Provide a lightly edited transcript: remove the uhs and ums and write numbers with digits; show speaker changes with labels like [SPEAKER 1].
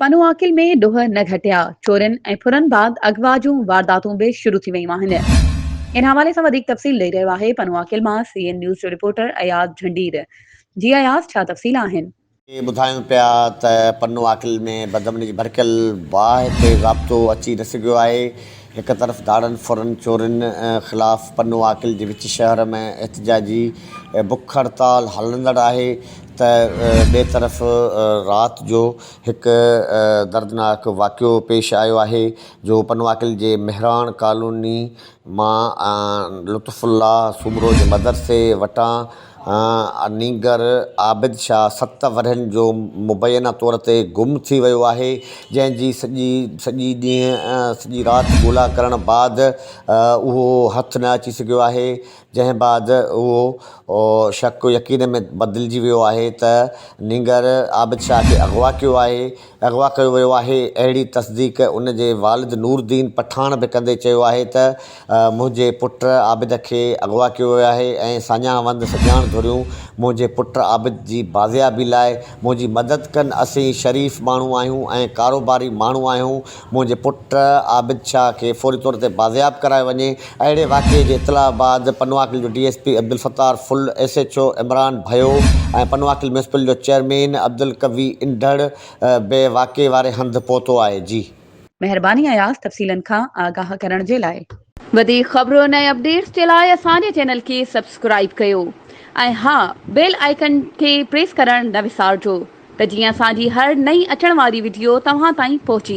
[SPEAKER 1] पनुआकिल में ॾोह न घटिया, चोरनि ऐं फुरनि बाद अगवा जूं वारदातूं बि शुरू थी वयूं आहिनि। इन हवाले सां वधीक तफ़सील ॾेई रहियो आहे पनुआकिल मां सीएन न्यूज़ जो रिपोर्टर अयाज़ झंडीर। जी अयाज़, छा तफ़सील आहिनि?
[SPEAKER 2] ॿुधायूं पिया त पनुआकिल में बदमनी भरकियल बाहि ते ज़ाब्तो अची न सघियो आहे। हिकु तरफ़ धाड़नि फुरनि चोरनि ख़िलाफ़ु पनुआकिल जे विच शहर में एहतिजाजी बुख हड़ताल हलंदड़ आहे त ॿिए तरफ़ राति जो हिकु दर्दनाक वाक़ियो पेश आयो आहे जो पनुआकिल जे मेहरान कॉलोनी मां लुत्फ़ुल्ला सूमरो जे मदरसे वटां नीगर आबिद शाह 7 वरहनि जो मुबैना तौर ते गुम थी वियो आहे, जंहिंजी सॼी राति ॻोल्हा करण बाद उहो हथु न अची सघियो आहे। जंहिं बाद उहो शक यकीन में बदिलजी वियो आहे त नीगर आबिद शाह खे अगवा कयो वियो आहे। अहिड़ी तस्दीक उन जे वालिद नूरदीन पठाण बि कंदे चयो आहे त मुंहिंजे पुट आबिद खे अगवा कयो वियो आहे ऐं साञावंद सॼाण धुरियूं मुंहिंजे पुट आबिद जी बाज़ियाबी लाइ मुंहिंजी मदद कनि। असीं शरीफ़ माण्हू आहियूं ऐं कारोबारी माण्हू आहियूं। मुंहिंजे पुट आबिद शाह खे फौरी तौर ते बाज़ियाब करायो वञे। अहिड़े वाक़े जे इतला बाद पनुआकिल जो DSP अब्दुल फ़त्तार फुल, SHO इमरान भयो ऐं पनुआकिल म्यूनिसिपल जो चेयरमैन अब्दुल कवी इंढड़ बि वाक़े वारे हंधि पहुतो आहे। जी
[SPEAKER 1] महिरबानी अयाज़, तफ़सीलनि खां आगाह करण जे लाइ।
[SPEAKER 3] वधीक ख़बरुनि ऐं अपडेट्स जे लाइ असांजे चैनल खे सब्सक्राइब कयो ऐं हा, बेल आइकन खे प्रेस करण न विसारिजो त जीअं असांजी हर नई अचण वारी वीडियो तव्हां ताईं पहुची